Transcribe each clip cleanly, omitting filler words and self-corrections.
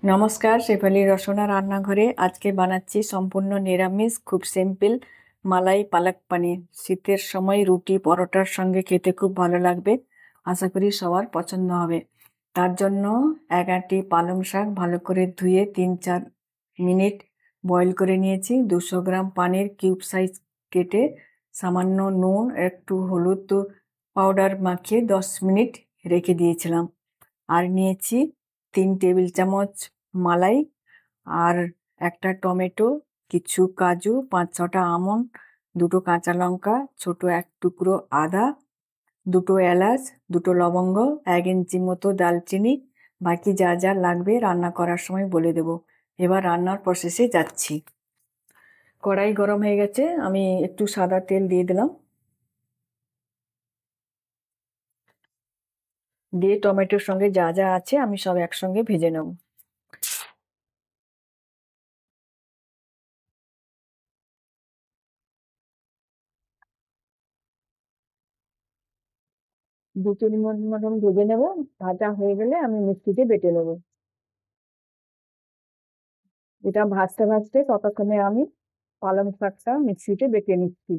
নমস্কার, শেফালি রসনা রান্নাঘরে আজকে বানাচ্ছি সম্পূর্ণ নিরামিষ, খুব সিম্পল মালাই পালক পানির। শীতের সময় রুটি পরোটার সঙ্গে খেতে খুব ভালো লাগবে। আশা করি সবার পছন্দ হবে। তার জন্য এক আঁটি পালং শাক ভালো করে ধুয়ে 3-4 মিনিট বয়েল করে নিয়েছি। 200 গ্রাম পানির কিউব সাইজ কেটে সামান্য নুন একটু হলুদ পাউডার মাখিয়ে 10 মিনিট রেখে দিয়েছিলাম। আর নিয়েছি 3 টেবিল চামচ মালাই, আর একটা টমেটো, কিছু কাজু, 5-6টা আমন্ড, 2টো কাঁচা লঙ্কা, ছোট এক টুকরো আদা, 2টো এলাচ, 2টো লবঙ্গ, 1 ইঞ্চি মতো দালচিনি। বাকি যা যা লাগবে রান্না করার সময় বলে দেব। এবার রান্নার প্রসেসে যাচ্ছি। কড়াই গরম হয়ে গেছে, আমি একটু সাদা তেল দিয়ে দিলাম। দিয়ে টমেটোর সঙ্গে যা যা আছে আমি সব একসঙ্গে ভেজে নেব। 2-3 মিনিট মতন ভেজে নেব। ভাজা হয়ে গেলে আমি মিক্সিতে বেটে নেব। এটা ভাজতে ভাজতে ততক্ষণে আমি পালং শাকটা মিক্সিতে বেটে নিচ্ছি।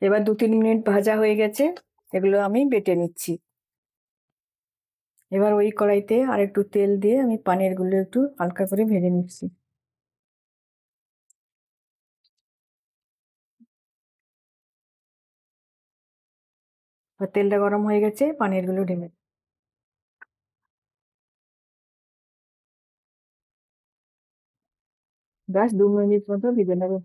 এবার 2-3 মিনিট ভাজা হয়ে গেছে, এগুলো আমি বেটে নিচ্ছি। এবার ওই কড়াইতে আর একটু তেল দিয়ে আমি পানিরগুলো একটু হালকা করে ভেজে নিচ্ছি। আর তেলটা গরম হয়ে গেছে, পানিরগুলো ঢেলে ব্যাস 2 মিনিট মতো ভেজে নেবো।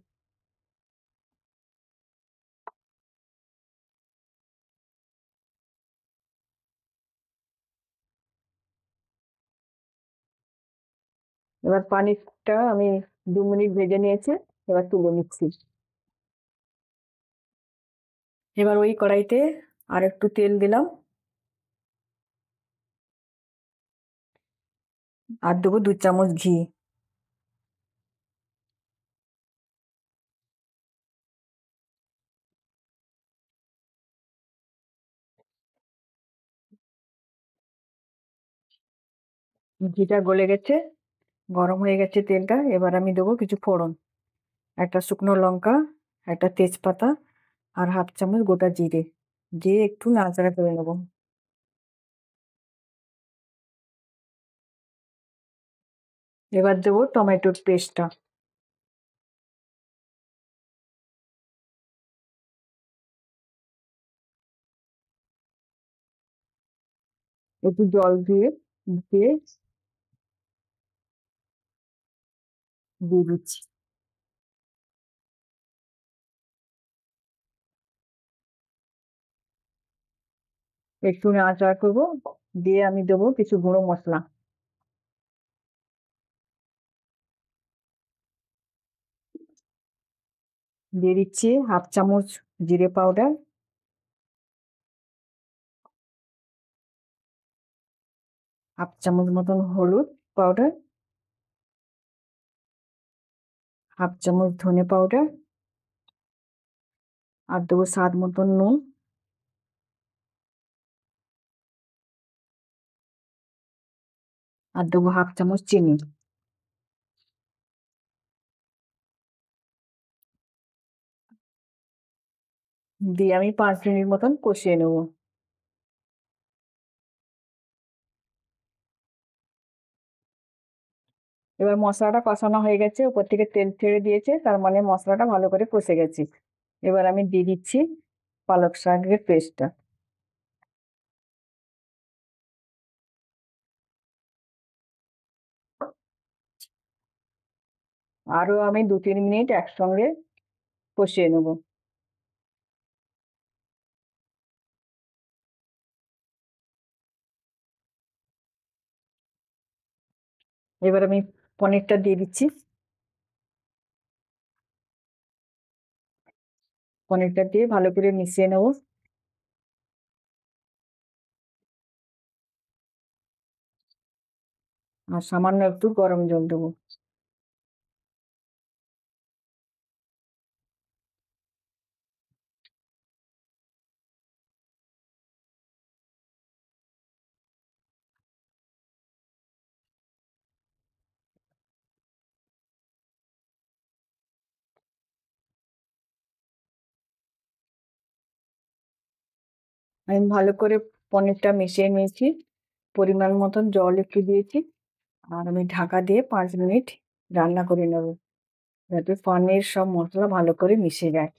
এবার পানিরটা আমি 2 মিনিট ভেজে নিয়েছি, এবার তুলে নিচ্ছি। এবার ওই কড়াইতে আর একটু তেল দিলাম, আর দেবো 2 চামচ ঘি। ঘিটা গলে গেছে, গরম হয়ে গেছে তেলটা। এবার আমি দেবো কিছু ফোড়ন, একটা শুকনো লঙ্কা, একটা তেজপাতা, আর 1/2 চামচ গোটা জিরে দিয়ে একটু নাড়াচাড়া করে নেবো। এবার দেবো টমেটোর পেস্টটা। একটু জল দিয়ে দিয়ে দিয়ে দিচ্ছি। একটু নাড়াচাড়া করবো, দিয়ে আমি দেবো কিছু গুঁড়ো মশলা। দিয়ে দিচ্ছি 1/2 চামচ জিরে পাউডার, 1/2 চামচ মতন হলুদ পাউডার, 1/2 চামচ ধনে পাউডার, আর দেবো স্বাদ মতন নুন, আর দেবো 1/2 চামচ চিনি। দিয়ে আমি 5 মিনিট মতন কষিয়ে নেবো। এবার মশলাটা কষানো হয়ে গেছে, উপর থেকে তেল ছেড়ে দিয়েছে, তার মানে মশলাটা ভালো করে কষে গেছে। এবার আমি দিয়ে দিচ্ছি পালক শাকের পেস্টটা। আরো আমি 2-3 মিনিট একসঙ্গে কষিয়ে নেবো। এবার আমি পনিরটা দিয়ে দিচ্ছি। পনিরটা দিয়ে ভালো করে মিশিয়ে নেবো। আর সামান্য একটু গরম জল দেবো। আমি ভালো করে পনিরটা মিশিয়ে নিয়েছি, পরিমাণ মতন জল একটু দিয়েছি, আর আমি ঢাকা দিয়ে 5 মিনিট রান্না করে নেব, যাতে পনির সব মশলা ভালো করে মিশে যায়।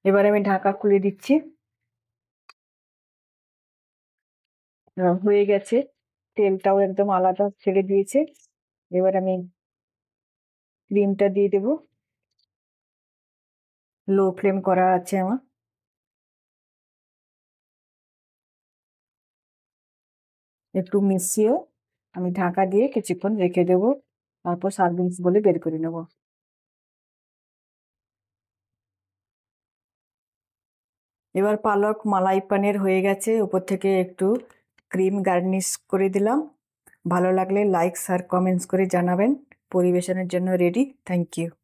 এবার আমি ঢাকা খুলে দিচ্ছি। হয়ে গেছে, তেলটাও একদম আলাদা ছেড়ে দিয়েছে। এবার আমি ক্রিমটা দিয়ে দেবো, লো ফ্লেম করা আছে আমার। একটু মিশিয়ে আমি ঢাকা দিয়ে কিছুক্ষণ রেখে দেবো, তারপর সার্ভিংস বলে বের করে নেব। এবার পালক মালাই পানির হয়ে গেছে, উপর থেকে একটু ক্রিম গার্নিশ করে দিলাম। ভালো লাগলে লাইক শেয়ার কমেন্টস করে জানাবেন। পরিবেশনের জন্য রেডি। Thank you.